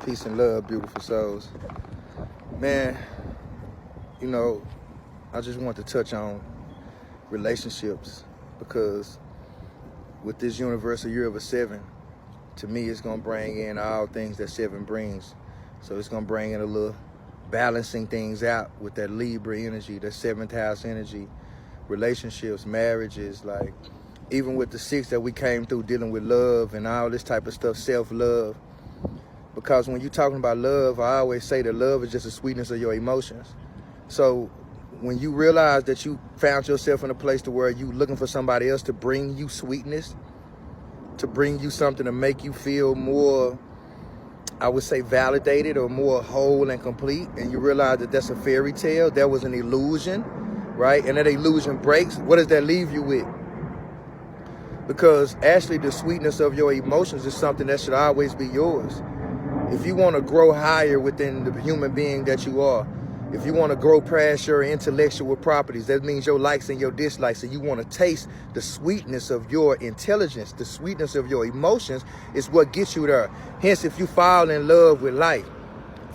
Peace and love, beautiful souls. Man, you know, I just want to touch on relationships because with this universal year of a 7, to me, it's going to bring in all things that 7 brings. So it's going to bring in a little balancing things out with that Libra energy, that 7th house energy, relationships, marriages, like even with the 6 that we came through dealing with love and all this type of stuff, self-love. Because when you're talking about love, I always say that love is just the sweetness of your emotions. So when you realize that you found yourself in a place to where you looking for somebody else to bring you sweetness, to bring you something to make you feel more, I would say, validated or more whole and complete, and you realize that that's a fairy tale, that was an illusion, right? And that illusion breaks, what does that leave you with? Because actually the sweetness of your emotions is something that should always be yours. If you want to grow higher within the human being that you are, if you want to grow past your intellectual properties, that means your likes and your dislikes, and you want to taste the sweetness of your intelligence, the sweetness of your emotions is what gets you there. Hence, if you fall in love with life,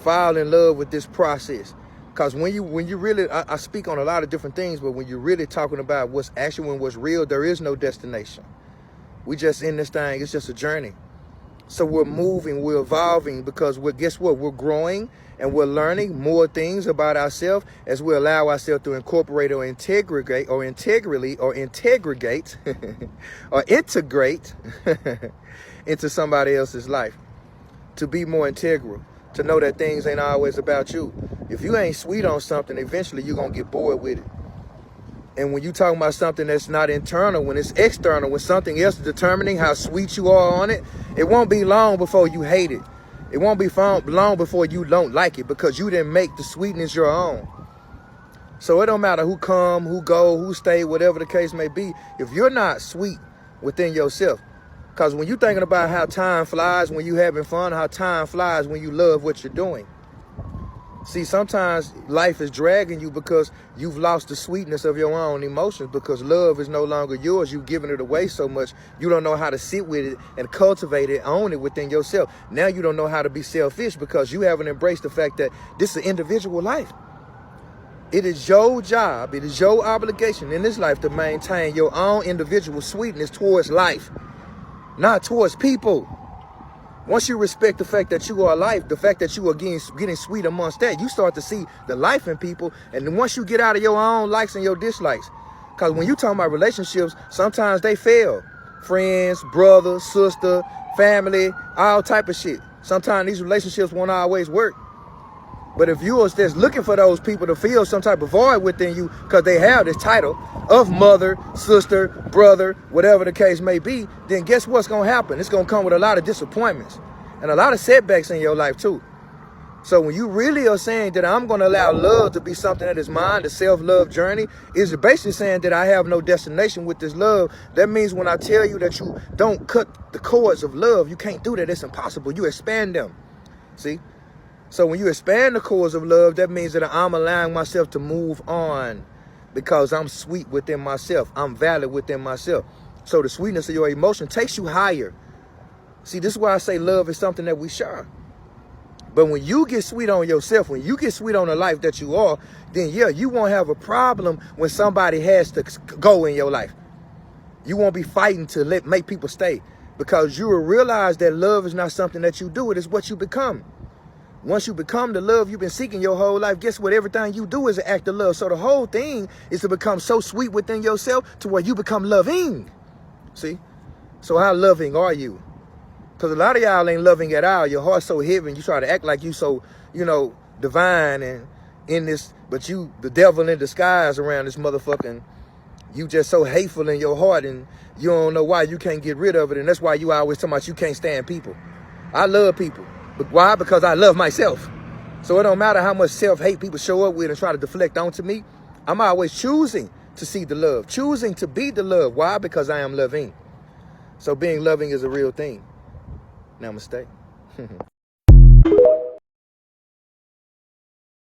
fall in love with this process. Because when you really, I speak on a lot of different things, but when you're really talking about what's actual and what's real, there is no destination. We just in this thing, it's just a journey. So we're moving, we're evolving, because guess what? We're growing and we're learning more things about ourselves as we allow ourselves to incorporate or integrate or integrate or integrate into somebody else's life. To be more integral, to know that things ain't always about you. If you ain't sweet on something, eventually you're going to get bored with it. And when you talking about something that's not internal, when it's external, when something else is determining how sweet you are on it, it won't be long before you hate it. It won't be long before you don't like it, because you didn't make the sweetness your own. So it don't matter who come, who go, who stay, whatever the case may be. If you're not sweet within yourself, because when you're thinking about how time flies when you're having fun, how time flies when you love what you're doing. See, sometimes life is dragging you because you've lost the sweetness of your own emotions, because love is no longer yours. You've given it away so much, you don't know how to sit with it and cultivate it, own it within yourself. Now you don't know how to be selfish because you haven't embraced the fact that this is an individual life. It is your job, it is your obligation in this life to maintain your own individual sweetness towards life, not towards people. Once you respect the fact that you are life, the fact that you are getting sweet amongst that, you start to see the life in people. And then once you get out of your own likes and your dislikes, because when you talk about relationships, sometimes they fail. Friends, brother, sister, family, all type of shit. Sometimes these relationships won't always work. But if you are just looking for those people to feel some type of void within you because they have this title of mother, sister, brother, whatever the case may be, then guess what's going to happen? It's going to come with a lot of disappointments and a lot of setbacks in your life too. So when you really are saying that I'm going to allow love to be something that is mine, the self-love journey, is basically saying that I have no destination with this love. That means when I tell you that you don't cut the cords of love, you can't do that. It's impossible. You expand them. See? So when you expand the cords of love, that means that I'm allowing myself to move on because I'm sweet within myself. I'm valid within myself. So the sweetness of your emotion takes you higher. See, this is why I say love is something that we share. But when you get sweet on yourself, when you get sweet on the life that you are, then yeah, you won't have a problem when somebody has to go in your life. You won't be fighting to make people stay, because you will realize that love is not something that you do. It is what you become. Once you become the love you've been seeking your whole life, guess what? Everything you do is an act of love. So the whole thing is to become so sweet within yourself to where you become loving. See? So how loving are you? Because a lot of y'all ain't loving at all. Your heart's so heavy and you try to act like you so, divine and in this, but you, the devil in disguise around this motherfucking, you just so hateful in your heart and you don't know why you can't get rid of it. And that's why you always talking about you can't stand people. I love people. But why? Because I love myself. So it don't matter how much self-hate people show up with and try to deflect onto me. I'm always choosing to see the love, choosing to be the love. Why? Because I am loving. So being loving is a real thing. Namaste.